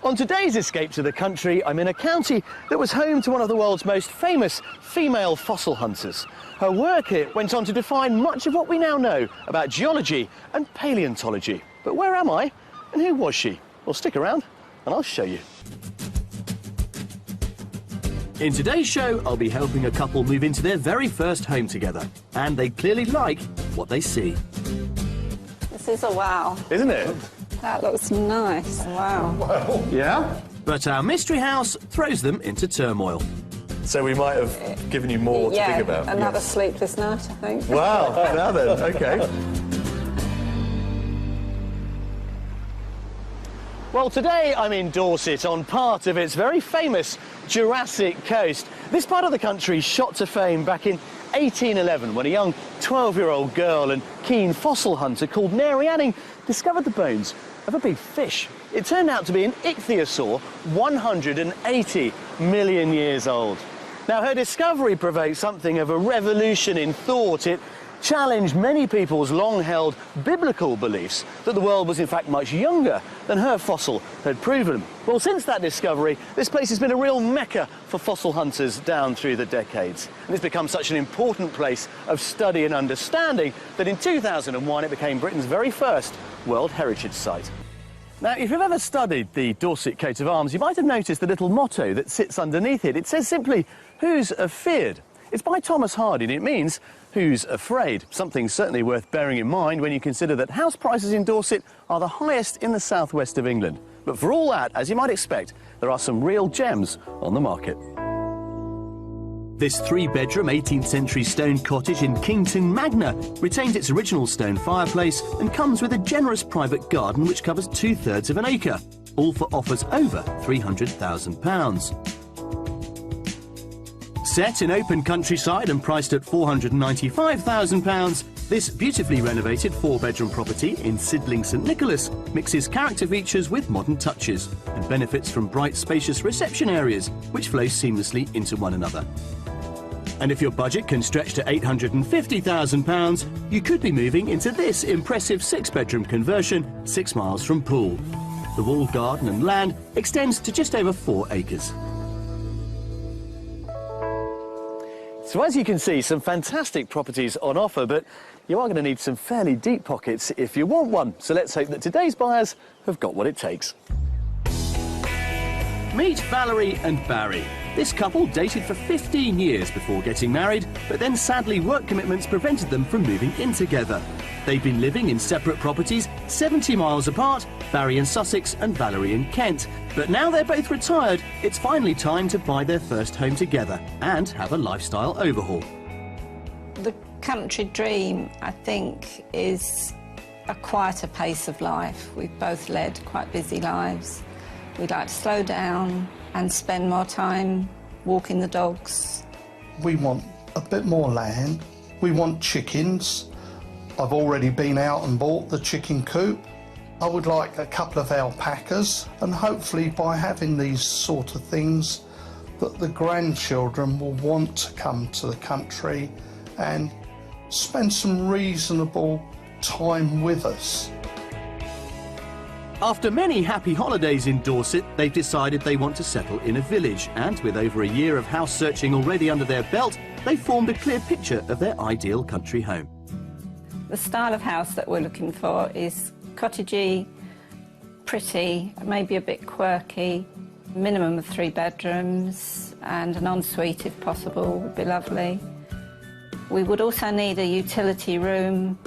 On today's Escape to the Country, I'm in a county that was home to one of the world's most famous female fossil hunters. Her work here went on to define much of what we now know about geology and paleontology. But where am I, and who was she? Well, stick around and I'll show you. In today's show, I'll be helping a couple move into their very first home together. And they clearly like what they see. This is a wow. Isn't it? That looks nice. Wow. Well, yeah. But our mystery house throws them into turmoil. So we might have given you more to think about. Yeah, another sleepless night, I think. Wow, now then, OK. Well, today I'm in Dorset on part of its very famous Jurassic coast. This part of the country shot to fame back in 1811 when a young 12-year-old girl and keen fossil hunter called Mary Anning discovered the bones of a big fish. It turned out to be an ichthyosaur 180 million years old. Now, her discovery provoked something of a revolution in thought. It challenged many people's long-held biblical beliefs that the world was in fact much younger than her fossil had proven. Well, since that discovery, this place has been a real mecca for fossil hunters down through the decades. And it's become such an important place of study and understanding that in 2001 it became Britain's very first World Heritage Site. Now, if you've ever studied the Dorset coat of arms, you might have noticed the little motto that sits underneath it. It says simply, "Who's afeard?" It's by Thomas Hardy, and it means, who's afraid? Something certainly worth bearing in mind when you consider that house prices in Dorset are the highest in the southwest of England. But for all that, as you might expect, there are some real gems on the market. This three-bedroom 18th century stone cottage in Kington Magna retains its original stone fireplace and comes with a generous private garden which covers 2/3 of an acre, all for offers over £300,000. Set in open countryside and priced at £495,000, this beautifully renovated four-bedroom property in Sidling St Nicholas mixes character features with modern touches and benefits from bright, spacious reception areas which flow seamlessly into one another. And if your budget can stretch to £850,000, you could be moving into this impressive six-bedroom conversion 6 miles from Poole. The walled garden and land extends to just over 4 acres. So as you can see, some fantastic properties on offer, but you are going to need some fairly deep pockets if you want one. So let's hope that today's buyers have got what it takes. Meet Valerie and Barry. This couple dated for 15 years before getting married, but then sadly work commitments prevented them from moving in together. They've been living in separate properties 70 miles apart, Barry in Sussex and Valerie in Kent. But now they're both retired, it's finally time to buy their first home together and have a lifestyle overhaul. The country dream, I think, is a quieter pace of life. We've both led quite busy lives. We'd like to slow down and spend more time walking the dogs. We want a bit more land. We want chickens. I've already been out and bought the chicken coop. I would like a couple of alpacas, and hopefully by having these sort of things that the grandchildren will want to come to the country and spend some reasonable time with us. After many happy holidays in Dorset, they've decided they want to settle in a village, and with over a year of house searching already under their belt, they've formed a clear picture of their ideal country home. The style of house that we're looking for is cottagey, pretty, maybe a bit quirky, minimum of 3 bedrooms, and an ensuite if possible would be lovely. We would also need a utility room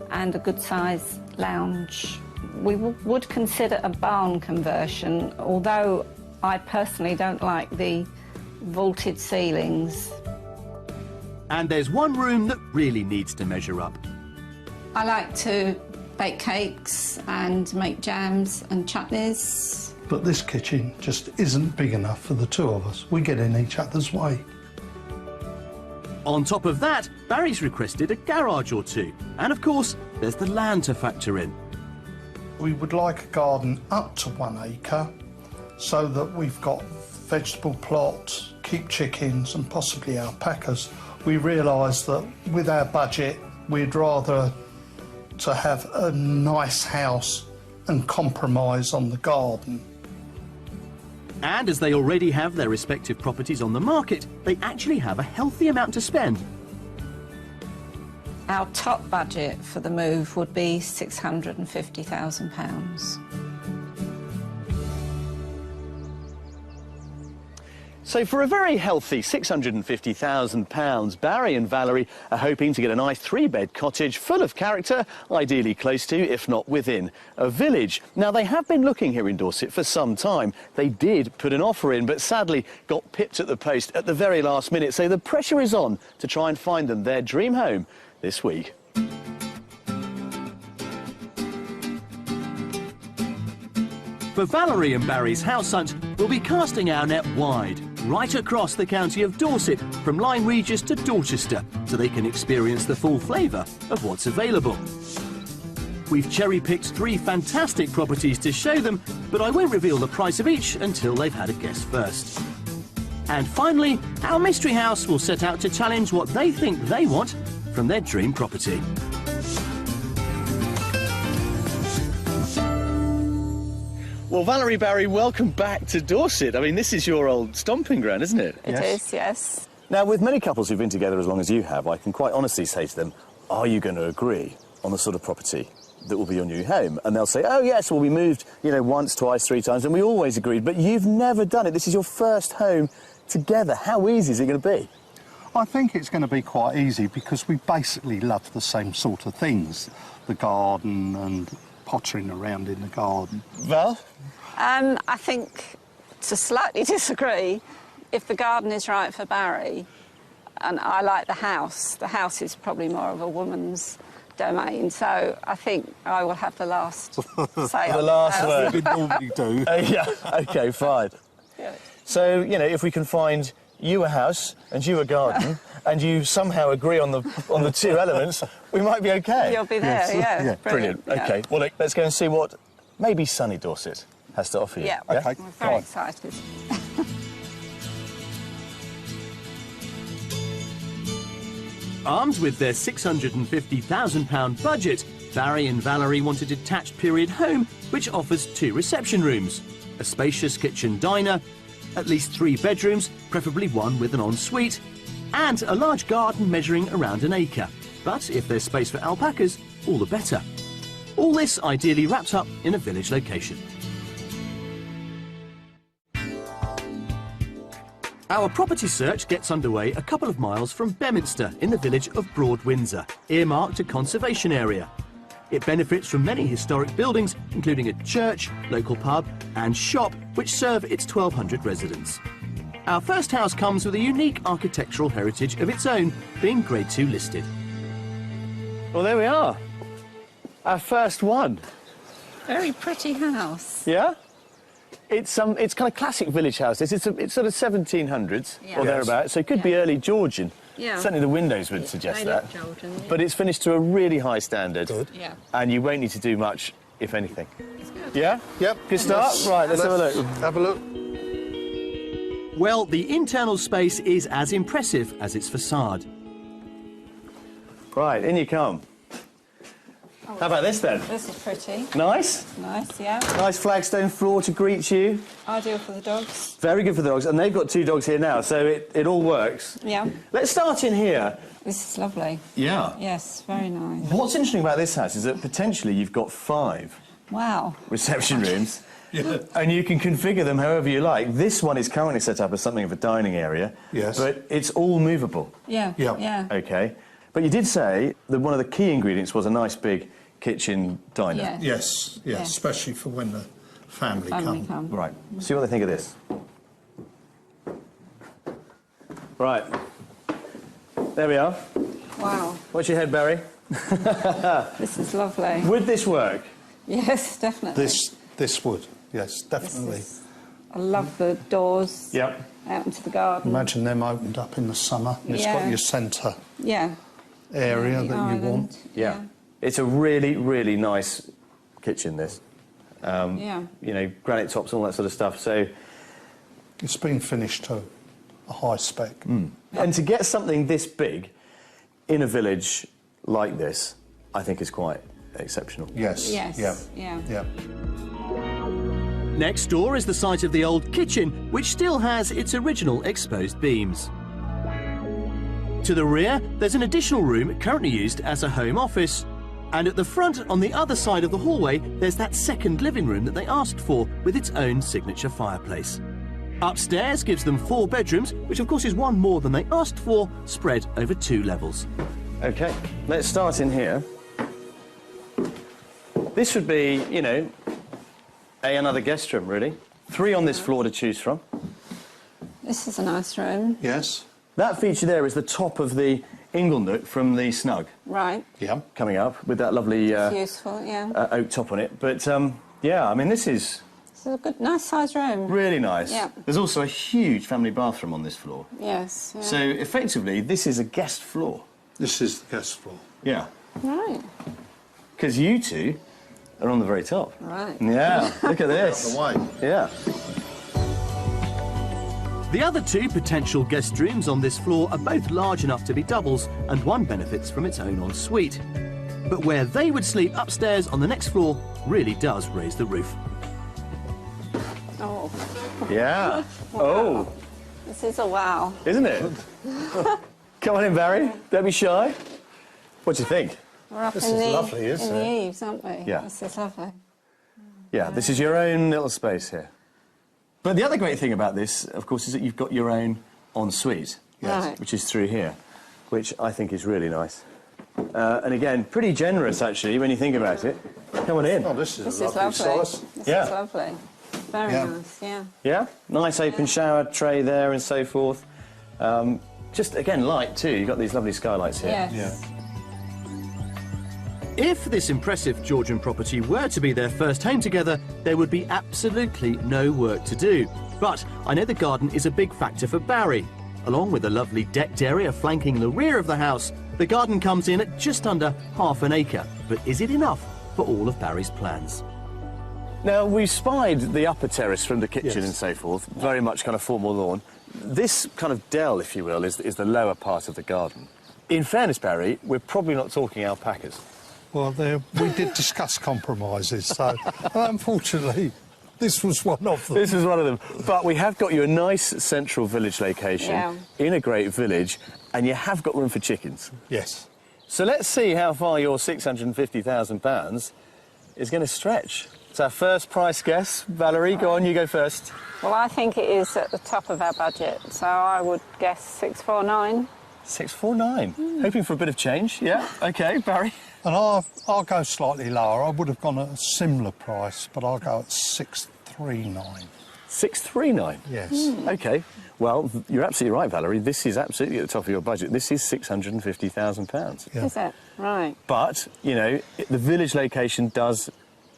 and a good-sized lounge. We would consider a barn conversion, although I personally don't like the vaulted ceilings. And there's one room that really needs to measure up. I like to bake cakes and make jams and chutneys. But this kitchen just isn't big enough for the two of us. We get in each other's way. On top of that, Barry's requested a garage or two. And of course, there's the land to factor in. We would like a garden up to 1 acre so that we've got vegetable plots, keep chickens and possibly alpacas. We realised that with our budget, we'd rather to have a nice house and compromise on the garden. And as they already have their respective properties on the market, they actually have a healthy amount to spend. Our top budget for the move would be £650,000. So for a very healthy £650,000, Barry and Valerie are hoping to get a nice 3-bed cottage full of character, ideally close to, if not within, a village. Now, they have been looking here in Dorset for some time. They did put an offer in, but sadly got pipped at the post at the very last minute. So the pressure is on to try and find them their dream home this week. For Valerie and Barry's house hunt, we'll be casting our net wide, right across the county of Dorset, from Lyme Regis to Dorchester, so they can experience the full flavour of what's available. We've cherry-picked 3 fantastic properties to show them, but I won't reveal the price of each until they've had a guess first. And finally, our mystery house will set out to challenge what they think they want from their dream property. Well, Valerie, Barry, welcome back to Dorset. I mean, this is your old stomping ground, isn't it? It is, yes. Now, with many couples who've been together as long as you have, I can quite honestly say to them, are you going to agree on the sort of property that will be your new home? And they'll say, oh, yes, well, we moved, you know, once, twice, 3 times, and we always agreed. But you've never done it. This is your first home together. How easy is it going to be? I think it's going to be quite easy because we basically love the same sort of things. The garden and pottering around in the garden. Val? I think, to slightly disagree, if the garden is right for Barry, and I like the house is probably more of a woman's domain, so I think I will have the last say. The last word. We normally do. Yeah, OK, fine. Good. So, you know, if we can find you a house and you a garden and you somehow agree on the 2 elements, we might be OK. You'll be there, Yes. yeah. Brilliant. Yeah. OK, well, look, let's go and see what maybe sunny Dorset has to offer you. Yeah, OK, we're very excited. Armed with their £650,000 budget, Barry and Valerie want a detached period home which offers 2 reception rooms, a spacious kitchen diner, at least 3 bedrooms, preferably one with an ensuite, and a large garden measuring around an acre. But if there's space for alpacas, all the better. All this ideally wrapped up in a village location. Our property search gets underway a couple of miles from Beminster in the village of Broad Windsor, earmarked a conservation area. It benefits from many historic buildings, including a church, local pub and shop, which serve its 1,200 residents. Our first house comes with a unique architectural heritage of its own, being Grade 2 listed. Well, there we are. Our first one. Very pretty house. Yeah? It's kind of classic village house. It's sort of 1700s Yeah. or thereabouts, so it could be early Georgian. Yeah. Certainly the windows would suggest They that. look Georgian, yeah. But it's finished to a really high standard. Good. Yeah. And you won't need to do much, if anything. It's good. Yeah? Yep. Good start? Right, let's have a look. Have a look. Well, the internal space is as impressive as its facade. Right, in you come. How about this then? This is pretty. Nice? Nice, yeah. Nice flagstone floor to greet you. Ideal for the dogs. Very good for the dogs. And they've got 2 dogs here now, so it all works. Yeah. Let's start in here. This is lovely. Yeah. Yes, very nice. What's interesting about this house is that potentially you've got 5 Wow. reception rooms. And you can configure them however you like. This one is currently set up as something of a dining area. Yes. But it's all movable. Yeah. Yeah. Yeah. OK. But you did say that one of the key ingredients was a nice big kitchen diner. Yeah. Yes, Yeah. especially for when the family Family come. come. Right. See what they think of this. Right. There we are. Wow. Watch your head, Barry. This is lovely. Would this work? Yes, definitely. This would, yes, This definitely. is- I love the doors. Yep. Out into the garden. Imagine them opened up in the summer. It's got Yeah. your centre Yeah. area The that you island. want. Yeah. It's a really, really nice kitchen, this. Yeah. You know, granite tops, all that sort of stuff. So, It's been finished to a high spec. and to get something this big in a village like this, I think is quite exceptional. Yes. Yes. Yeah. Yeah. Yeah. Next door is the site of the old kitchen, which still has its original exposed beams. To the rear, there's an additional room currently used as a home office. And at the front, on the other side of the hallway, there's that second living room that they asked for, with its own signature fireplace. Upstairs gives them 4 bedrooms, which of course is one more than they asked for, spread over 2 levels. OK, let's start in here. This would be, you know, another guest room, really. 3 on this floor to choose from. This is a nice room. Yes. That feature there is the top of the inglenook from the snug. Right. Yeah. Coming up with that lovely It's useful, yeah. oak top on it. But, yeah, I mean, this is It's a good, nice sized room. really nice. Yeah. There's also a huge family bathroom on this floor. Yes. Yeah. So, effectively, this is a guest floor. This is the guest floor. Yeah. Right. Because you two are on the very top. Right. Yeah, look at this. The way. Yeah. The other 2 potential guest rooms on this floor are both large enough to be doubles, and one benefits from its own ensuite. But where they would sleep upstairs on the next floor really does raise the roof. Oh, Yeah. Oh, this is a wow. isn't it? Come on in, Barry. Don't be shy. What do you think? We're up This in is the, lovely, isn't in the it? eaves, aren't we? Yeah. This is lovely. Yeah, this is your own little space here. But the other great thing about this, of course, is that you've got your own ensuite, Yes. Right. which is through here, which I think is really nice. And again, pretty generous, actually, when you think about it. Come on in. Oh, this is This a is lovely lovely. size. This Yeah. is lovely. Very Yeah. nice, yeah. Yeah? Nice open shower tray there and so forth. Just, again, light, too. You've got these lovely skylights here. Yes. Yeah. If this impressive Georgian property were to be their first home together, there would be absolutely no work to do. But I know the garden is a big factor for Barry. Along with a lovely decked area flanking the rear of the house, the garden comes in at just under ½ an acre. But is it enough for all of Barry's plans? Now, we spied the upper terrace from the kitchen Yes. and so forth, very much kind of formal lawn. This kind of dell, if you will, is the lower part of the garden. In fairness, Barry, we're probably not talking alpacas. Well, we did discuss compromises, so unfortunately, this was one of them. This is one of them. But we have got you a nice central village location Yeah. in a great village, and you have got room for chickens. Yes. So let's see how far your £650,000 is going to stretch. It's our first price guess. Valerie, go on, you go first. Well, I think it is at the top of our budget, so I would guess 649. 649. Hoping for a bit of change. Yeah. OK, Barry. And I'll go slightly lower. I would have gone at a similar price, but I'll go at 639. 639. Yes. OK. Well, you're absolutely right, Valerie. This is absolutely at the top of your budget. This is £650,000. Yeah. Is it? Right. But, you know, the village location does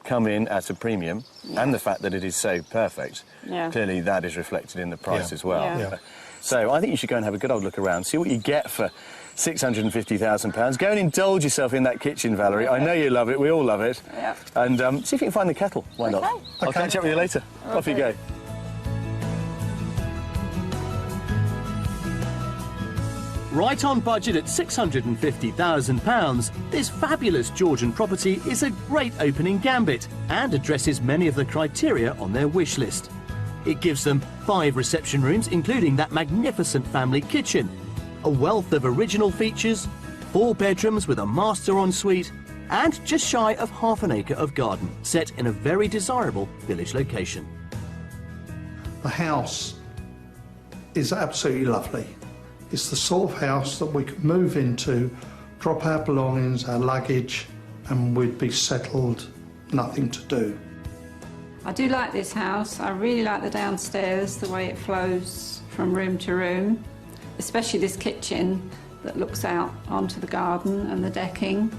come in at a premium, and the fact that it is so perfect, Yeah. clearly that is reflected in the price Yeah. as well. Yeah. Yeah. So I think you should go and have a good old look around, see what you get for £650,000. Go and indulge yourself in that kitchen, Valerie. I know you love it. We all love it. Yeah. And see if you can find the kettle. Why not? Okay. I'll Okay. catch up with you later. Off you go. Right on budget at £650,000, this fabulous Georgian property is a great opening gambit and addresses many of the criteria on their wish list. It gives them 5 reception rooms, including that magnificent family kitchen, a wealth of original features, 4 bedrooms with a master ensuite, and just shy of ½ an acre of garden, set in a very desirable village location. The house is absolutely lovely. It's the sort of house that we could move into, drop our belongings, our luggage, and we'd be settled, nothing to do. I do like this house. I really like the downstairs, the way it flows from room to room, especially this kitchen that looks out onto the garden and the decking.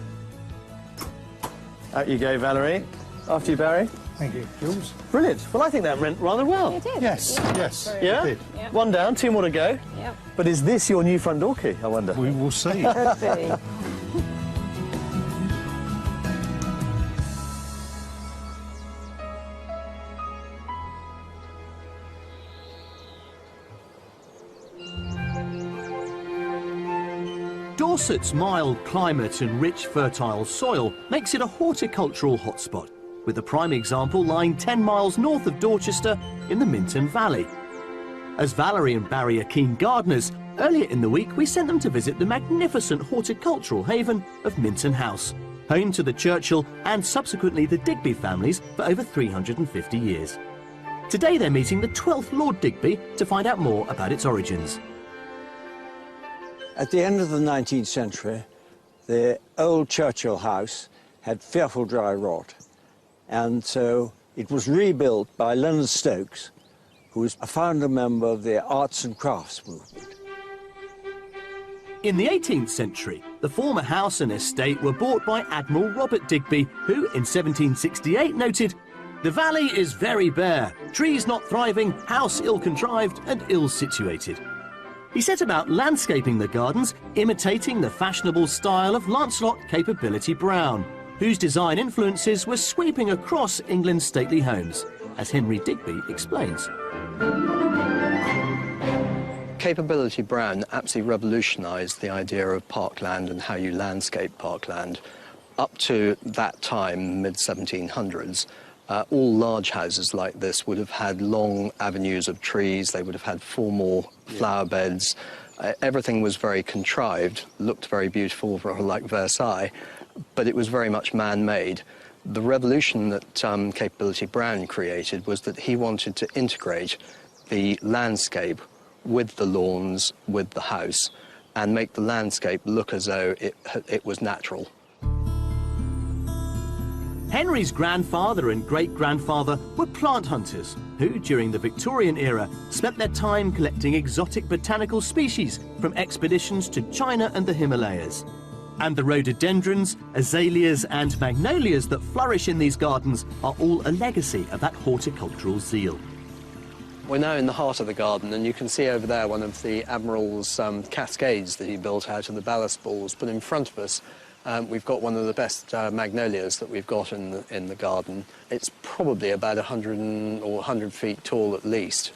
Out you go, Valerie. After you, Barry. Thank you, Jules. Brilliant. Well, I think that went rather well. You did? Yes, yes, Yeah? it did. Yep. 1 down, 2 more to go. Yep. But is this your new front door key, I wonder? We will see. Could be. Dorset's mild climate and rich fertile soil makes it a horticultural hotspot, with the prime example lying 10 miles north of Dorchester in the Minton Valley. As Valerie and Barry are keen gardeners, earlier in the week we sent them to visit the magnificent horticultural haven of Minton House, home to the Churchill and subsequently the Digby families for over 350 years. Today they're meeting the 12th Lord Digby to find out more about its origins. At the end of the 19th century, the old Churchill house had fearful dry rot, and so it was rebuilt by Leonard Stokes, who was a founder member of the arts and crafts movement. In the 18th century, the former house and estate were bought by Admiral Robert Digby, who in 1768 noted, "The valley is very bare, trees not thriving, house ill-contrived and ill-situated." He set about landscaping the gardens, imitating the fashionable style of Lancelot Capability Brown, whose design influences were sweeping across England's stately homes, as Henry Digby explains. Capability Brown absolutely revolutionised the idea of parkland and how you landscape parkland. Up to that time, mid-1700s, all large houses like this would have had long avenues of trees, they would have had formal flower beds. Everything was very contrived, looked very beautiful, like Versailles, but it was very much man-made. The revolution that Capability Brown created was that he wanted to integrate the landscape with the lawns, with the house, and make the landscape look as though it was natural. Henry's grandfather and great-grandfather were plant hunters who, during the Victorian era, spent their time collecting exotic botanical species from expeditions to China and the Himalayas. And the rhododendrons, azaleas and magnolias that flourish in these gardens are all a legacy of that horticultural zeal. We're now in the heart of the garden, and you can see over there one of the Admiral's cascades that he built out of the ballast balls, but in front of us we've got one of the best magnolias that we've got in the garden. It's probably about 100 feet tall at least.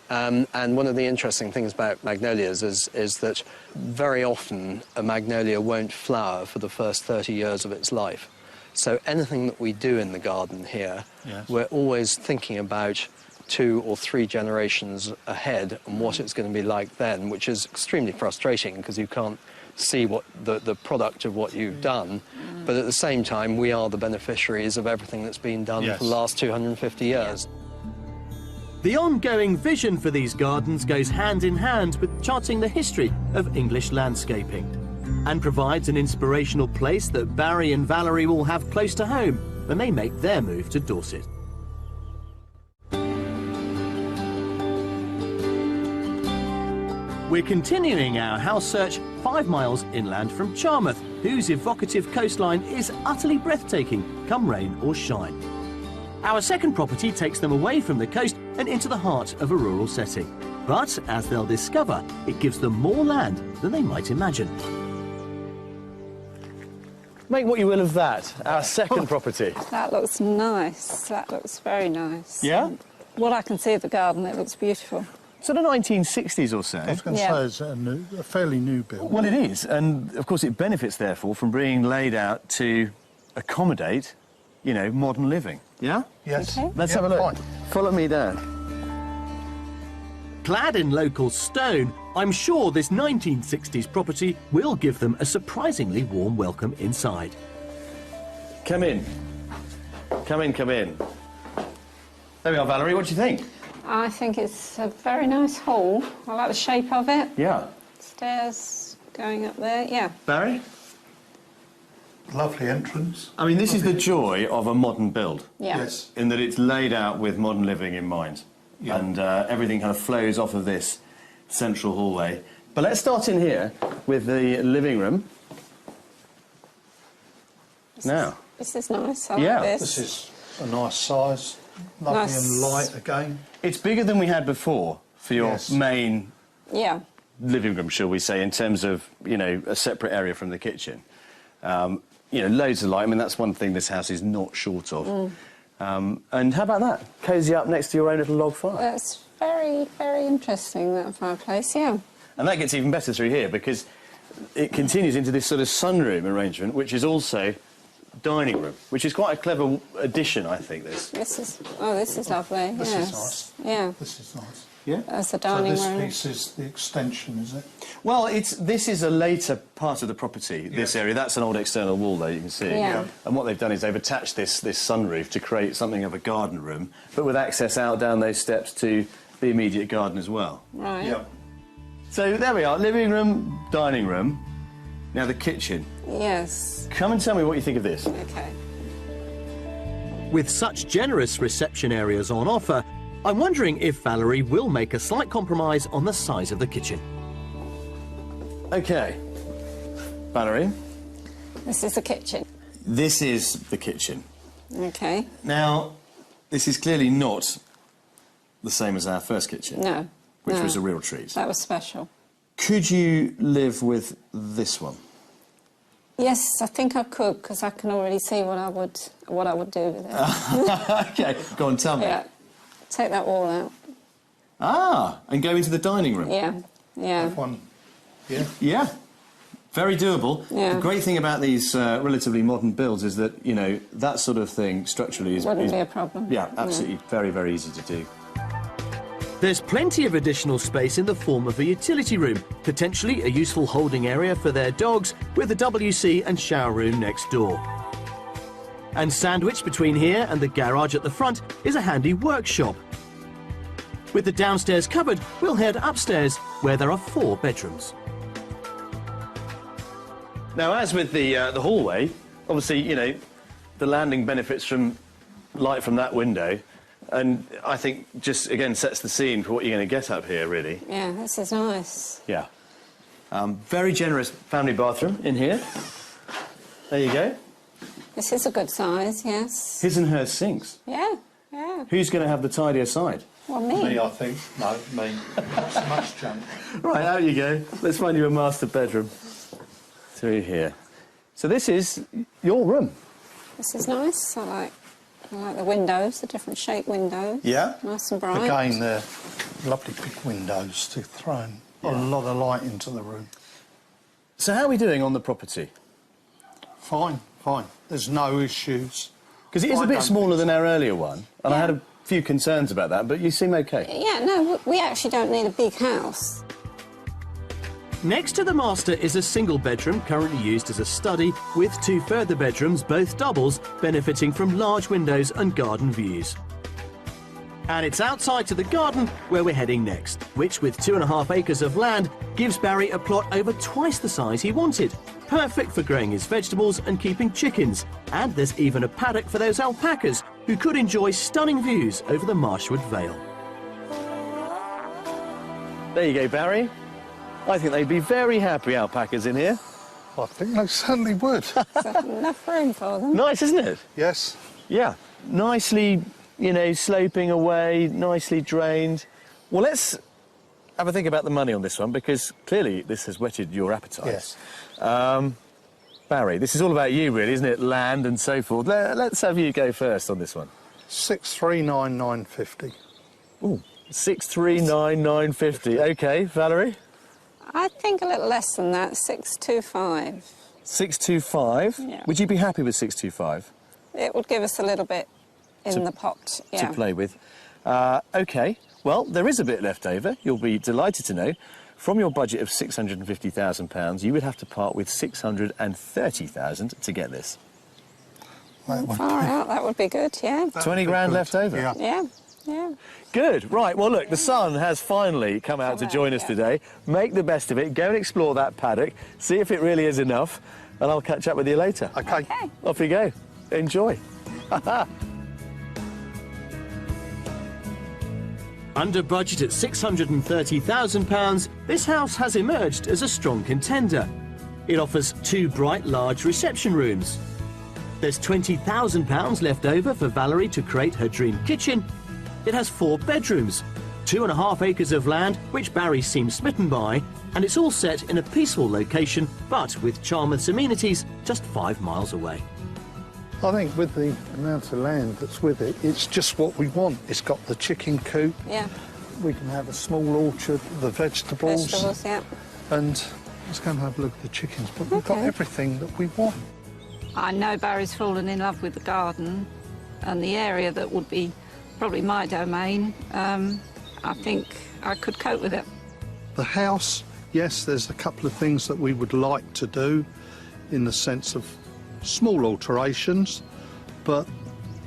And one of the interesting things about magnolias is that very often a magnolia won't flower for the first 30 years of its life. So anything that we do in the garden here, yes, we're always thinking about 2 or 3 generations ahead and what it's going to be like then, which is extremely frustrating because you can't see what the product of what you've done, but at the same time we are the beneficiaries of everything that's been done, yes, for the last 250 years. The ongoing vision for these gardens goes hand in hand with charting the history of English landscaping and provides an inspirational place that Barry and Valerie will have close to home when they make their move to Dorset. We're continuing our house search 5 miles inland from Charmouth, whose evocative coastline is utterly breathtaking, come rain or shine. Our second property takes them away from the coast and into the heart of a rural setting. But, as they'll discover, it gives them more land than they might imagine. Make what you will of that, our second property. That looks nice. That looks very nice. Yeah? What I can see of the garden, it looks beautiful. Sort of 1960s or so. I was going to say it's a fairly new build. Well, it is, and of course it benefits, therefore, from being laid out to accommodate, you know, modern living. Yeah? Yes. Okay. Let's have a look. Fine. Follow me down. Clad in local stone, I'm sure this 1960s property will give them a surprisingly warm welcome inside. Come in. Come in, come in. There we are, Valerie. What do you think? I think it's a very nice hall. I like the shape of it. Yeah. Stairs going up there, yeah. Barry? Lovely entrance. I mean, this is the joy of a modern build. Yeah. Yes. In that it's laid out with modern living in mind. Yeah. And everything kind of flows off of this central hallway. But let's start in here with the living room. This is nice. I Yeah. like This is a nice size. Lovely Nice. and light again. It's bigger than we had before for your Yes. main Yeah. living room, shall we say, in terms of, you know, a separate area from the kitchen. You know, loads of light. I mean, that's one thing this house is not short of. And how about that? Cosy up next to your own little log fire. That's very, very interesting, that fireplace, yeah. And that gets even better through here because it continues into this sort of sunroom arrangement, which is also dining room, which is quite a clever addition, I think, this. This is lovely. This yes. is nice. Yeah. This is nice. Yeah? That's the So dining this room. piece is the extension, is it? Well, this is a later part of the property, this area. That's an old external wall there, you can see. Yeah. And what they've done is they've attached this sunroof to create something of a garden room, but with access out down those steps to the immediate garden as well. Right. Yeah. So there we are, living room, dining room. Now the kitchen. Yes. Come and tell me what you think of this. Okay. With such generous reception areas on offer, I'm wondering if Valerie will make a slight compromise on the size of the kitchen. OK. Valerie, This is the kitchen. this is the kitchen. Okay. Now, this is clearly not the same as our first kitchen, No. which no. was a real treat. That was special. Could you live with this one? Yes, I think I could, because I can already see what I would do with it. OK, go on, tell me. Yeah. Take that wall out. Ah, and go into the dining room. Yeah. Yeah. One. Yeah. Yeah, very doable. Yeah. The great thing about these relatively modern builds is that, you know, that sort of thing structurally is... Wouldn't is- be a problem. Yeah, absolutely, very, very easy to do. There's plenty of additional space in the form of a utility room, potentially a useful holding area for their dogs, with a WC and shower room next door. And sandwiched between here and the garage at the front is a handy workshop. With the downstairs covered, we'll head upstairs, where there are 4 bedrooms. Now, as with the hallway, obviously, you know, the landing benefits from light from that window, and I think just, again, sets the scene for what you're going to get up here, really. Yeah, this is nice. Yeah. Very generous family bathroom in here. There you go. This is a good size, yes. His and her sinks. Yeah, yeah. Who's going to have the tidier side? Well, Me, me. I think. No, me. Not so much junk. Right, out you go. Let's find you a master bedroom. Through here. So this is your room. This is nice. I like the windows, the different shaped windows. Yeah. Nice and bright. Again, they're lovely big windows to throw in a lot of light into the room. So how are we doing on the property? Fine, fine. There's no issues. Because it is I a bit don't smaller think than our earlier one, and I Yeah. had a few concerns about that, but you seem OK. Yeah, no, we actually don't need a big house. Next to the master is a single bedroom currently used as a study, with 2 further bedrooms, both doubles, benefiting from large windows and garden views. And it's outside to the garden where we're heading next, which, with 2.5 acres of land, gives Barry a plot over twice the size he wanted. Perfect for growing his vegetables and keeping chickens. And there's even a paddock for those alpacas, who could enjoy stunning views over the Marshwood Vale. There you go, Barry. I think they'd be very happy, alpacas in here. I think they certainly would. There's enough room for them. Nice, isn't it? Yes. Yeah. Nicely, you know, sloping away, nicely drained. Well, let's have a think about the money on this one, because clearly this has whetted your appetite. Yes. Barry, this is all about you, really, isn't it? Land and so forth. Let's have you go first on this one. 639,950. Ooh, 639,950. OK, Valerie? I think a little less than that, 625. 625. Yeah. Would you be happy with 625? It would give us a little bit in the pot, yeah. To play with. OK, well, there is a bit left over. You'll be delighted to know. From your budget of £650,000, you would have to part with £630,000 to get this. That would Far out, that would be good, yeah. 20 grand good. left over. Yeah. Yeah, yeah. Good. Right, well, look, the sun has finally come out to join us yeah. today. Make the best of it. Go and explore that paddock. See if it really is enough. And I'll catch up with you later. Okay. Okay. Off you go. Enjoy. Under budget at £630,000, this house has emerged as a strong contender. It offers 2 bright, large reception rooms. There's £20,000 left over for Valerie to create her dream kitchen. It has 4 bedrooms, 2.5 acres of land, which Barry seems smitten by, and it's all set in a peaceful location, but with Charmouth's amenities just 5 miles away. I think with the amount of land that's with it, it's just what we want. It's got the chicken coop. Yeah, We can have a small orchard, the vegetables. vegetables, yeah. And let's go and have a look at the chickens. But we've got Okay. everything that we want. I know Barry's fallen in love with the garden and the area that would be probably my domain. I think I could cope with it. The house, yes, there's a couple of things that we would like to do in the sense of small alterations, but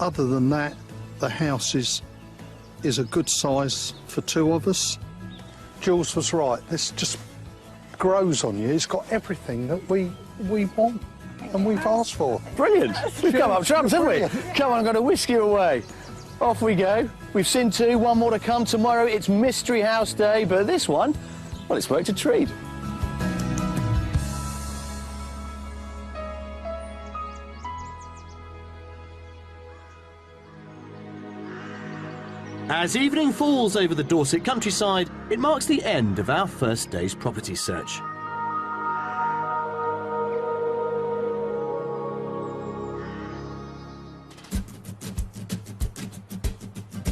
other than that, the house is a good size for two of us. Jules was right, this just grows on you. It's got everything that we want and we've asked for. Brilliant. We've come up trumps, haven't we? Come on, I'm going to whisk you away. Off we go. We've seen two, one more to come tomorrow. It's Mystery House Day, but this one, well, it's worked a treat. As evening falls over the Dorset countryside, it marks the end of our first day's property search.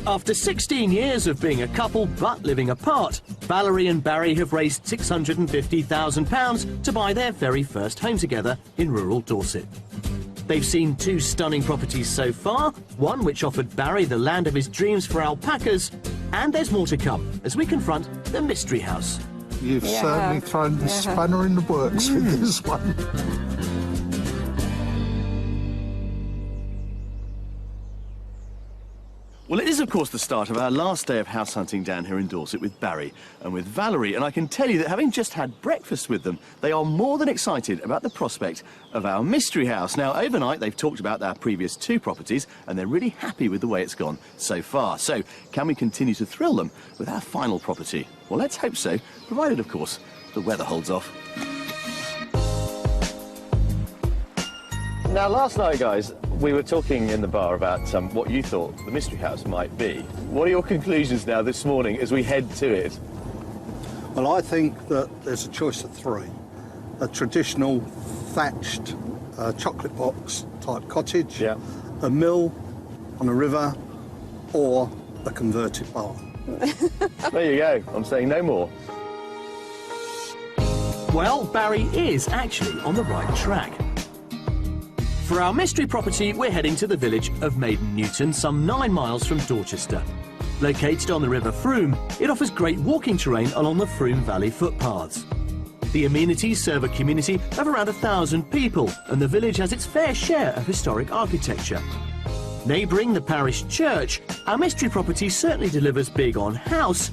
After 16 years of being a couple but living apart, Valerie and Barry have raised £650,000 to buy their very first home together in rural Dorset. They've seen two stunning properties so far, one which offered Barry the land of his dreams for alpacas, and there's more to come as we confront the mystery house. You've certainly thrown the spanner in the works with this one. Well, it is, of course, the start of our last day of house hunting down here in Dorset with Barry and with Valerie, and I can tell you that having just had breakfast with them, they are more than excited about the prospect of our mystery house. Now, overnight, they've talked about their previous two properties, and they're really happy with the way it's gone so far. So, can we continue to thrill them with our final property? Well, let's hope so, provided, of course, the weather holds off. Now, last night, guys, we were talking in the bar about what you thought the mystery house might be. What are your conclusions now this morning as we head to it? Well, I think that there's a choice of three. A traditional thatched chocolate box type cottage, a mill on a river, or a converted barn. There you go. I'm saying no more. Well, Barry is actually on the right track. For our mystery property, we're heading to the village of Maiden Newton, some 9 miles from Dorchester. Located on the River Frome, it offers great walking terrain along the Frome Valley footpaths. The amenities serve a community of around 1,000 people, and the village has its fair share of historic architecture. Neighbouring the parish church, our mystery property certainly delivers big on house,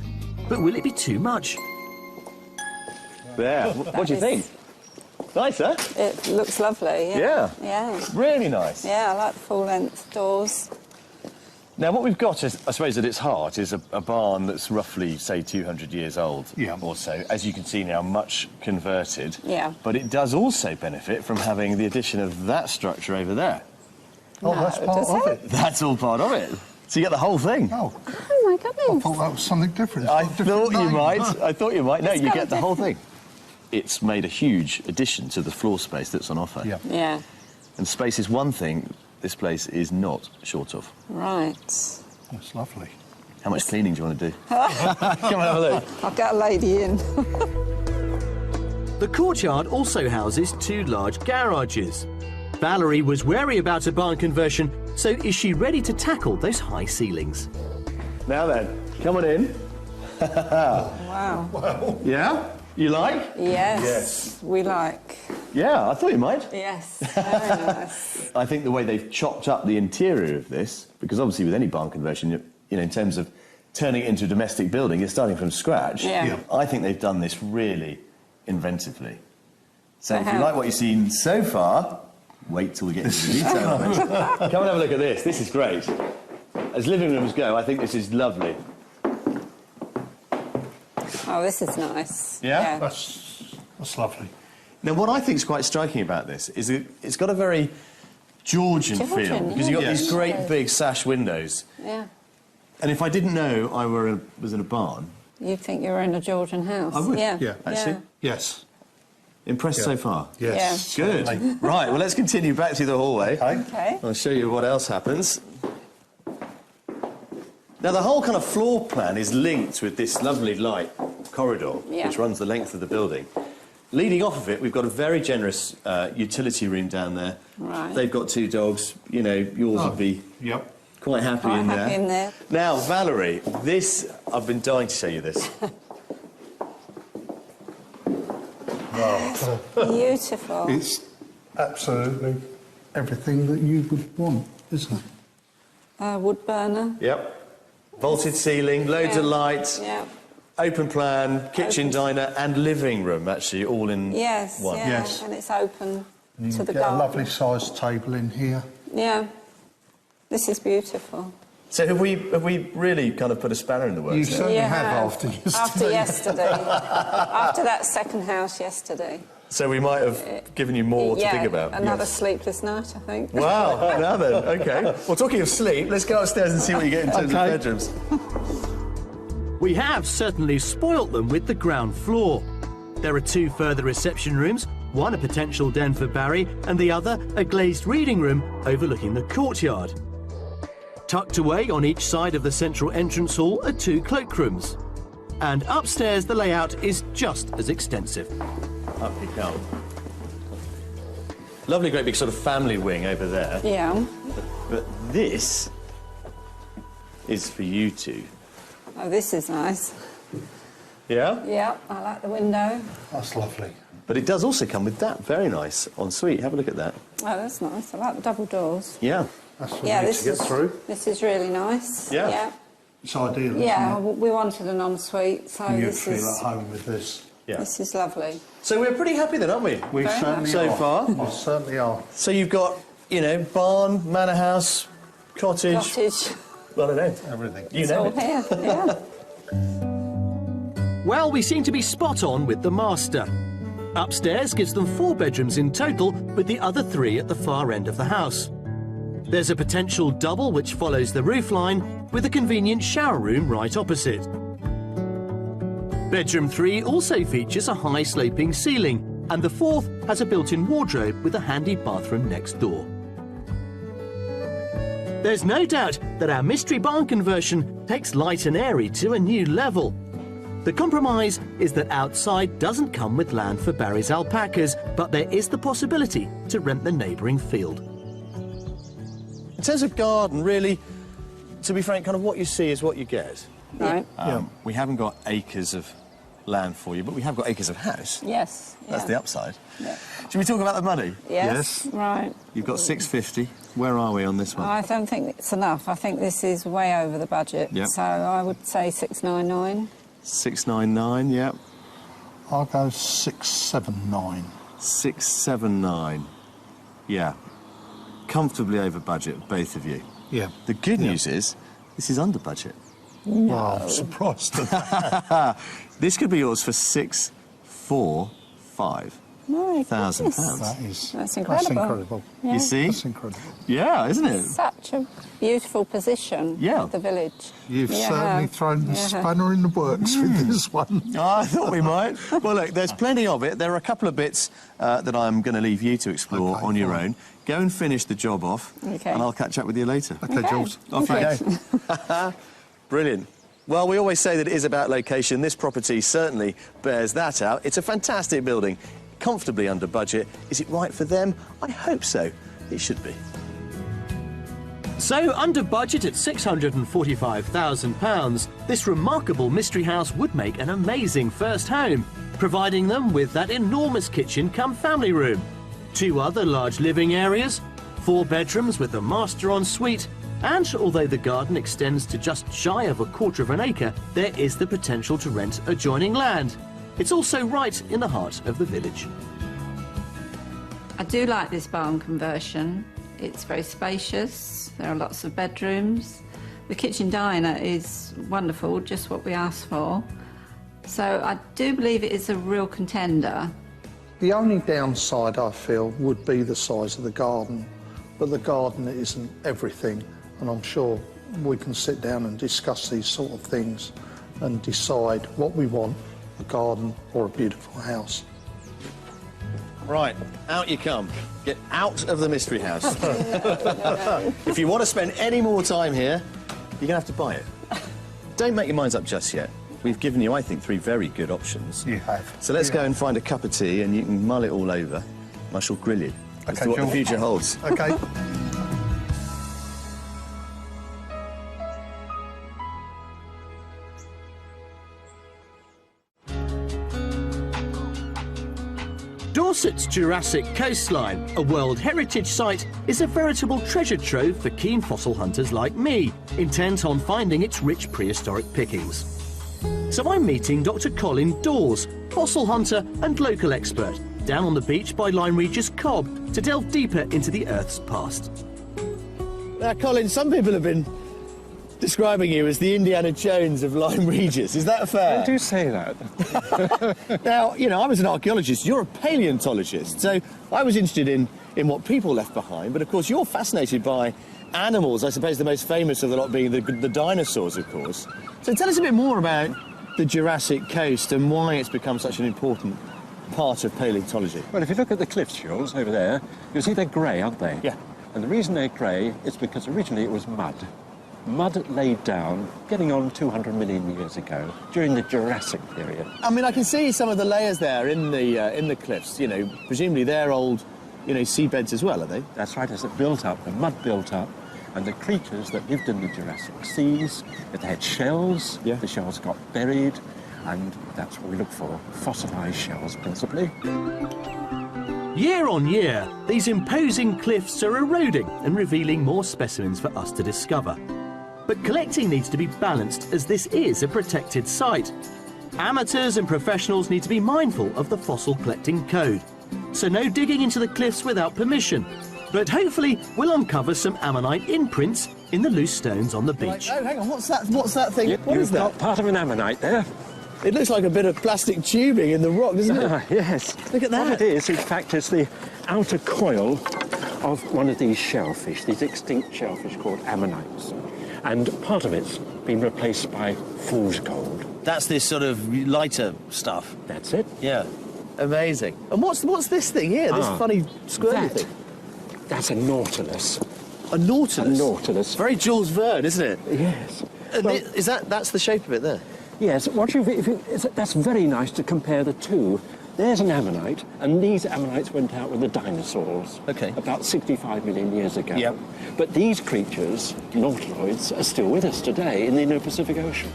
but will it be too much? There. What do you think? Nice, huh? It looks lovely, yeah. Yeah. Really nice. Yeah, I like the full-length doors. Now, what we've got, is, I suppose, at its heart is a barn that's roughly, say, 200 years old or so. As you can see now, much converted. Yeah. But it does also benefit from having the addition of that structure over there. Oh, that's part of it. That's all part of it. So you get the whole thing. Oh, Oh, my goodness. I thought that was something different. I thought you might. I thought you might. No, It's you got get a the whole thing. It's made a huge addition to the floor space that's on offer. Yeah. Yeah. And space is one thing this place is not short of. Right. That's lovely. How much cleaning do you want to do? Come and have a look. I'll get a lady in. The courtyard also houses two large garages. Valerie was wary about a barn conversion, so is she ready to tackle those high ceilings? Now then, come on in. Wow. Well, Yeah? You like? Yes. Yes. We like. Yeah, I thought you might. Yes. Very nice. I think the way they've chopped up the interior of this, because obviously with any barn conversion, you know, in terms of turning it into a domestic building, you're starting from scratch. Yeah. I think they've done this really inventively. So They if you have. like what you've seen so far, wait till we get into the detail of it. Come and have a look at this. This is great. As living rooms go, I think this is lovely. Oh, this is nice. Yeah? that's lovely. Now, what I think is quite striking about this is it's got a very Georgian feel, Georgian, because you've got Yes. these great big sash windows. Yeah. And if I didn't know I was in a barn, You'd think you were in a Georgian house. I would, Yeah. yeah. Actually? Yes. impressed Yeah. so far? Yes. Good. certainly. Right, well, let's continue back through the hallway. Okay. I'll show you what else happens. Now, the whole kind of floor plan is linked with this lovely light corridor, Yeah. which runs the length of the building. leading off of it, we've got a very generous utility room down there. Right. They've got 2 dogs. You know, yours would be quite happy Quite in there. happy in there. Now, Valerie, this, I've been dying to show you this. Wow. Beautiful. It's absolutely everything that you would want, isn't it? Wood burner. Yep. Vaulted ceiling, loads of lights, Yeah. open plan, kitchen, diner and living room, actually, all in Yes, one. yeah. Yes. And it's open And to you the get garden. a lovely sized table in here. Yeah. This is beautiful. So have we really kind of put a spanner in the works? You here? certainly You have have. after yesterday. After yesterday. After that second house yesterday. So we might have given you more to think about. Another sleepless night, I think. Wow, now then, OK. Well, talking of sleep, let's go upstairs and see what you get in terms of bedrooms. We have certainly spoilt them with the ground floor. There are 2 further reception rooms, one a potential den for Barry and the other a glazed reading room overlooking the courtyard. Tucked away on each side of the central entrance hall are 2 cloakrooms. And upstairs the layout is just as extensive. Up you come. Lovely, great big sort of family wing over there. Yeah. But this is for you 2. Oh, this is nice. Yeah? Yeah, I like the window. That's lovely. But it does also come with that very nice ensuite. Have a look at that. Oh, that's nice. I like the double doors. Yeah. That's what Yeah, we need this to get is through. This is really nice. Yeah. Yeah. It's ideal, Yeah, isn't we wanted an ensuite, so it? You'd this feel is at home with this. Yeah. this is lovely. So we're pretty happy then, aren't we? We Very certainly So are. far. We certainly are. So you've got, you know, barn, manor house, cottage. Cottage. Well, I don't know. Everything. You It's know all it. here. Yeah. Well, we seem to be spot on with the master. Upstairs gives them 4 bedrooms in total, with the other 3 at the far end of the house. There's a potential double which follows the roofline, with a convenient shower room right opposite. Bedroom 3 also features a high sloping ceiling, and the 4th has a built-in wardrobe with a handy bathroom next door. There's no doubt that our mystery barn conversion takes light and airy to a new level. The compromise is that outside doesn't come with land for Barry's alpacas, but there is the possibility to rent the neighbouring field. In terms of garden, really, to be frank, kind of what you see is what you get. Right. We haven't got acres of land for you, but we have got acres of house. Yes. That's yeah. the upside. Yeah. Should we talk about the money? Yes. Right. You've got 650. Where are we on this one? I don't think it's enough. I think this is way over the budget. Yep. So I would say 699. 699, yeah. I'll go 679. 679. Yeah. Comfortably over budget, both of you. Yeah. The good news is, this is under budget. Well, I'm surprised at that. This could be yours for £645,000. My £1,000. goodness. That is. That's incredible. That's incredible. Yeah. You see? That's incredible. Yeah, isn't it? Such a beautiful position Yeah. of the village. You've You certainly have. thrown the You have. spanner in the works with this one. Oh, I thought we might. Well, look, there's plenty of it. There are a couple of bits that I'm going to leave you to explore Okay, on your fine. own. Go and finish the job off, Okay. and I'll catch up with you later. Okay, Jules. Off you go. Brilliant. Well, we always say that it is about location. This property certainly bears that out. It's a fantastic building, comfortably under budget. Is it right for them? I hope so. It should be. So, under budget at £645,000, this remarkable mystery house would make an amazing first home, providing them with that enormous kitchen come family room, 2 other large living areas, 4 bedrooms with the master ensuite, and although the garden extends to just shy of a quarter of an acre, there is the potential to rent adjoining land. It's also right in the heart of the village. I do like this barn conversion. It's very spacious. There are lots of bedrooms. The kitchen diner is wonderful, just what we asked for. So I do believe it is a real contender. The only downside, I feel, would be the size of the garden. But the garden isn't everything, and I'm sure we can sit down and discuss these sort of things and decide what we want, a garden or a beautiful house. Right, out you come. Get out of the mystery house. If you want to spend any more time here, you're going to have to buy it. Don't make your minds up just yet. we've given you, I think, 3 very good options. You have. So let's You go have. and find a cup of tea and you can mull it all over. I shall grill you as to what the George. future holds. Okay. Dorset's Jurassic coastline, a World Heritage Site, is a veritable treasure trove for keen fossil hunters like me, intent on finding its rich prehistoric pickings. So I'm meeting Dr. Colin Dawes, fossil hunter and local expert, down on the beach by Lyme Regis Cobb to delve deeper into the Earth's past. Now, Colin, some people have been describing you as the Indiana Jones of Lyme Regis. Is that fair? I do say that. Now, you know, I was an archaeologist, you're a paleontologist, so I was interested in what people left behind, but of course you're fascinated by animals, I suppose the most famous of the lot being the dinosaurs, of course. So tell us a bit more about the Jurassic coast and why it's become such an important part of paleontology. Well, if you look at the cliff shores over there, you'll see they're grey, aren't they? Yeah. And the reason they're grey is because originally it was mud. Mud laid down, getting on 200 million years ago, during the Jurassic period. I mean, I can see some of the layers there in the cliffs, you know, presumably they're old, you know, seabeds as well, are they? That's right, as it built up, the mud built up, and the creatures that lived in the Jurassic seas, they had shells, Yeah. the shells got buried, and that's what we look for, fossilised shells principally. Year on year, these imposing cliffs are eroding and revealing more specimens for us to discover. But collecting needs to be balanced, as this is a protected site. Amateurs and professionals need to be mindful of the fossil collecting code. So no digging into the cliffs without permission. But hopefully we'll uncover some ammonite imprints in the loose stones on the beach. Oh, hang on, what's that thing? What is You've got that? part of an ammonite there. It looks like a bit of plastic tubing in the rock, doesn't it? Ah, yes. Look at that. What it is, in fact, is the outer coil of one of these shellfish, these extinct shellfish called ammonites. And part of it's been replaced by fool's gold. That's this sort of lighter stuff. That's it. Yeah. Amazing. And what's this thing here? This Ah, funny squirmy that. thing? That's a nautilus. A nautilus? A nautilus. Very Jules Verne, isn't it? Yes. And Well, that's the shape of it there? yes, that's very nice to compare the two. There's an ammonite, and these ammonites went out with the dinosaurs Okay. about 65 million years ago. Yep. But these creatures, nautiloids, are still with us today in the Indo-Pacific Ocean.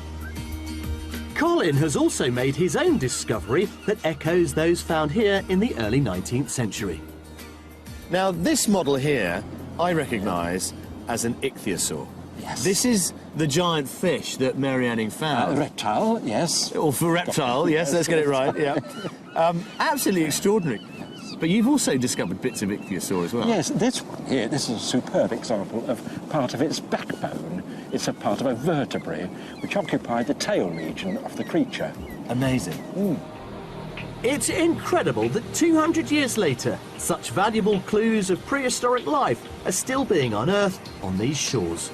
Colin has also made his own discovery that echoes those found here in the early 19th century. Now, this model here, I recognise as an ichthyosaur. Yes. This is the giant fish that Mary Anning found. Reptile, yes. Or for reptile, yes, let's get it right, yeah. Absolutely extraordinary. But you've also discovered bits of ichthyosaur as well. Yes, this one here, this is a superb example of part of its backbone. It's a part of a vertebrae which occupied the tail region of the creature. Amazing. It's incredible that 200 years later, such valuable clues of prehistoric life are still being unearthed on these shores.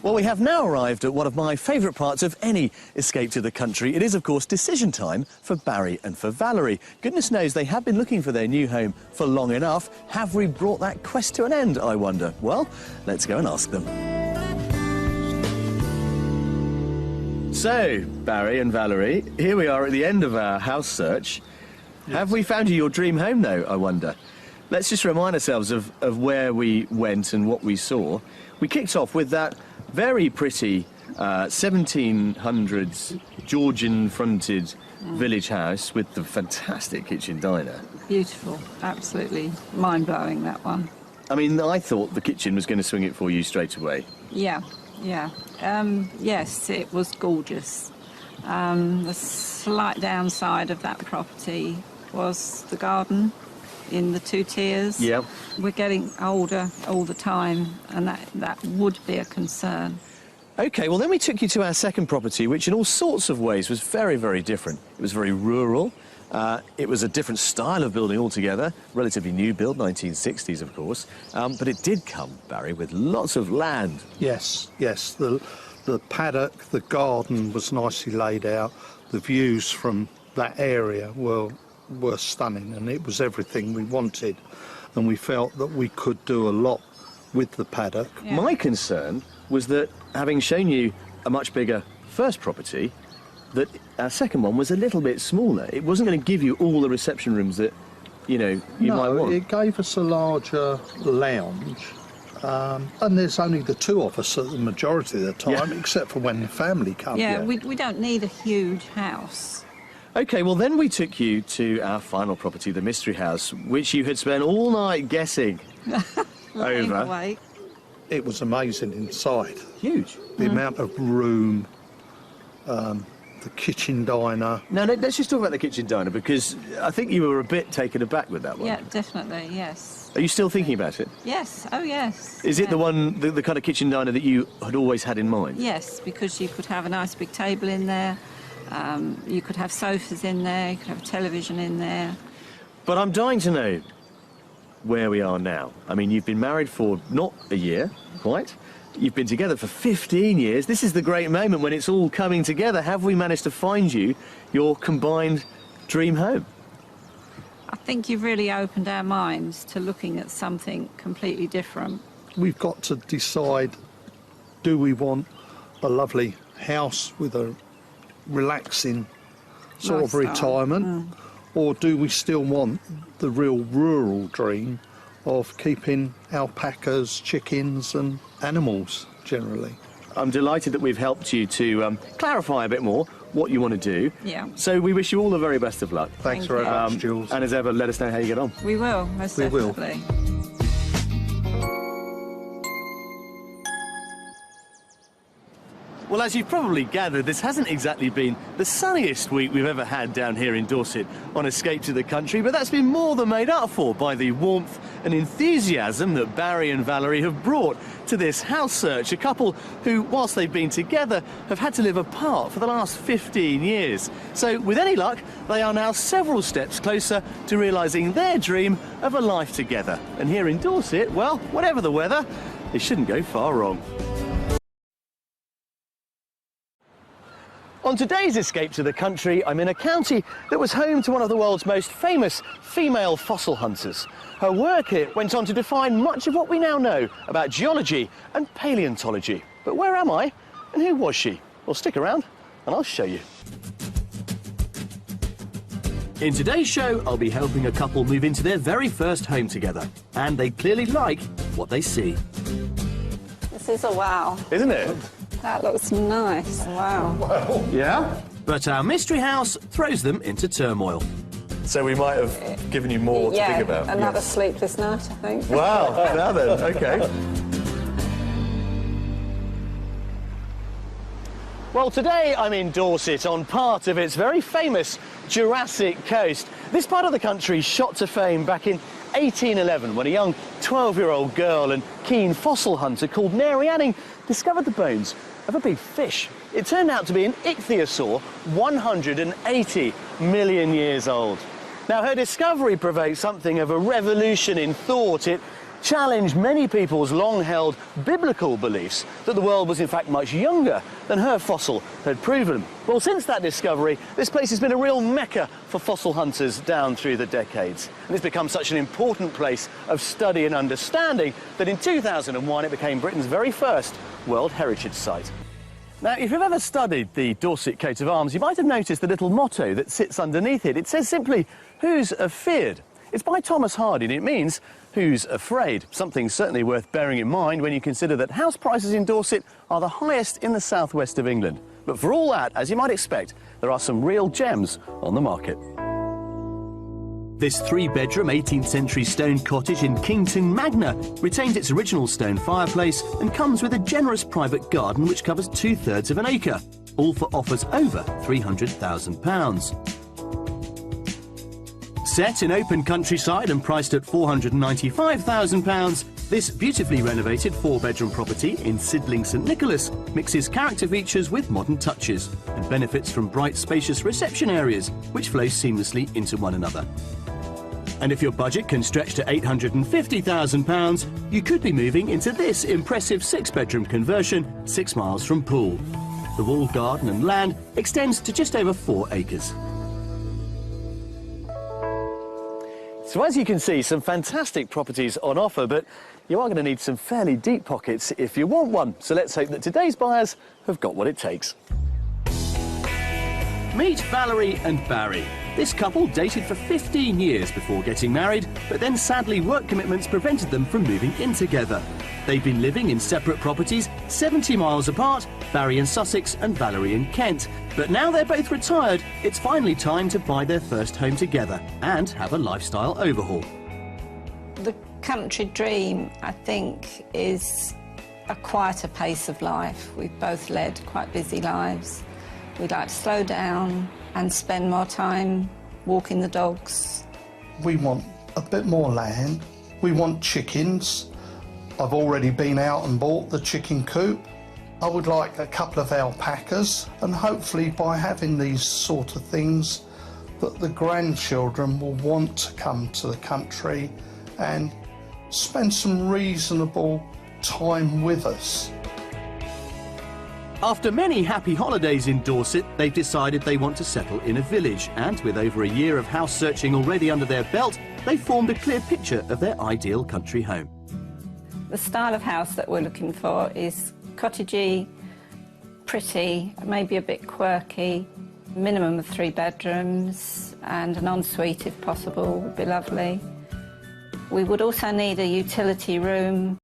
Well, we have now arrived at one of my favourite parts of any escape to the country. It is, of course, decision time for Barry and for Valerie. Goodness knows they have been looking for their new home for long enough. Have we brought that quest to an end, I wonder? Well, let's go and ask them. So, Barry and Valerie, here we are at the end of our house search. Yes. Have we found you your dream home, though, I wonder? Let's just remind ourselves of where we went and what we saw. We kicked off with that very pretty 1700s Georgian-fronted village house with the fantastic kitchen diner. Beautiful, absolutely mind-blowing, that one. I mean, I thought the kitchen was going to swing it for you straight away. Yeah. Yes, it was gorgeous. The slight downside of that property was the garden in the 2 tiers. Yep. We're getting older all the time, and that would be a concern. OK, well, then we took you to our second property, which in all sorts of ways was very, very different. It was very rural. It was a different style of building altogether, relatively new build, 1960s, of course. But it did come, Barry, with lots of land. Yes. The paddock, the garden was nicely laid out. The views from that area were stunning, and it was everything we wanted. And we felt that we could do a lot with the paddock. Yeah. My concern was that, having shown you a much bigger first property, that our second one was a little bit smaller. It wasn't going to give you all the reception rooms that, you know, you might No, want. it gave us a larger lounge. And there's only the two of us at the majority of the time, except for when the family come. Yeah, we don't need a huge house. OK, well, then we took you to our final property, the Mystery House, which you had spent all night guessing over. Away. It was amazing inside. Huge. The amount of room, the kitchen diner. Now, let's just talk about the kitchen diner, because I think you were a bit taken aback with that one. Yeah, definitely, yes. Are you still thinking about it? Yes, oh yes. Is it Yeah. the one, the kind of kitchen diner that you had always had in mind? Yes, because you could have a nice big table in there, you could have sofas in there, you could have a television in there. But I'm dying to know where we are now. I mean, you've been married for not a year, quite. You've been together for 15 years. This is the great moment when it's all coming together. Have we managed to find you your combined dream home? I think you've really opened our minds to looking at something completely different. We've got to decide, do we want a lovely house with a relaxing sort of Lifestyle. retirement, or do we still want the real rural dream of keeping alpacas, chickens and animals generally? I'm delighted that we've helped you to clarify a bit more what you want to do. Yeah. So we wish you all the very best of luck. Thanks Thank very you. much, Jules. And as ever, let us know how you get on. We will, most We will. definitely. Well, as you've probably gathered, this hasn't exactly been the sunniest week we've ever had down here in Dorset on Escape to the Country, but that's been more than made up for by the warmth and enthusiasm that Barry and Valerie have brought to this house search, a couple who, whilst they've been together, have had to live apart for the last 15 years. So, with any luck, they are now several steps closer to realising their dream of a life together. And here in Dorset, well, whatever the weather, it shouldn't go far wrong. On today's Escape to the Country, I'm in a county that was home to one of the world's most famous female fossil hunters. Her work here went on to define much of what we now know about geology and paleontology. But where am I, and who was she? Well, stick around and I'll show you. In today's show, I'll be helping a couple move into their very first home together. And they clearly like what they see. This is a wow. Isn't it? That looks nice. Wow. Yeah? But our mystery house throws them into turmoil. So we might have given you more to think about. Another sleepless night, I think. Wow, now then, OK. Well, today I'm in Dorset on part of its very famous Jurassic coast. This part of the country shot to fame back in 1811 when a young 12-year-old girl and keen fossil hunter called Mary Anning discovered the bones of a big fish. It turned out to be an ichthyosaur 180 million years old. Now, her discovery provoked something of a revolution in thought. It challenged many people's long-held biblical beliefs that the world was in fact much younger than her fossil had proven. Well, since that discovery, this place has been a real mecca for fossil hunters down through the decades. And it's become such an important place of study and understanding that in 2001 it became Britain's very first World Heritage Site. Now, if you've ever studied the Dorset coat of arms, you might have noticed the little motto that sits underneath it. It says simply, "Who's afeard?" It's by Thomas Hardy, and it means, "Who's afraid?" Something certainly worth bearing in mind when you consider that house prices in Dorset are the highest in the southwest of England. But for all that, as you might expect, there are some real gems on the market. This 3-bedroom 18th century stone cottage in Kington Magna retains its original stone fireplace and comes with a generous private garden which covers 2/3 of an acre, all for offers over £300,000. Set in open countryside and priced at £495,000, this beautifully renovated 4-bedroom property in Sidling St Nicholas mixes character features with modern touches and benefits from bright, spacious reception areas which flow seamlessly into one another. And if your budget can stretch to £850,000, you could be moving into this impressive 6-bedroom conversion 6 miles from Poole. The walled garden and land extends to just over 4 acres. So as you can see, some fantastic properties on offer, but you are going to need some fairly deep pockets if you want one. So let's hope that today's buyers have got what it takes. Meet Valerie and Barry. This couple dated for 15 years before getting married, but then sadly work commitments prevented them from moving in together. They've been living in separate properties 70 miles apart, Barry in Sussex and Valerie in Kent. But now they're both retired, it's finally time to buy their first home together and have a lifestyle overhaul. The country dream, I think, is a quieter pace of life. We've both led quite busy lives. We'd like to slow down and spend more time walking the dogs. We want a bit more land. We want chickens. I've already been out and bought the chicken coop. I would like a couple of alpacas, and hopefully by having these sort of things that the grandchildren will want to come to the country and spend some reasonable time with us. After many happy holidays in Dorset, they've decided they want to settle in a village, and with over a year of house searching already under their belt, they've formed a clear picture of their ideal country home. The style of house that we're looking for is cottagey, pretty, maybe a bit quirky, minimum of 3 bedrooms, and an ensuite if possible would be lovely. We would also need a utility room.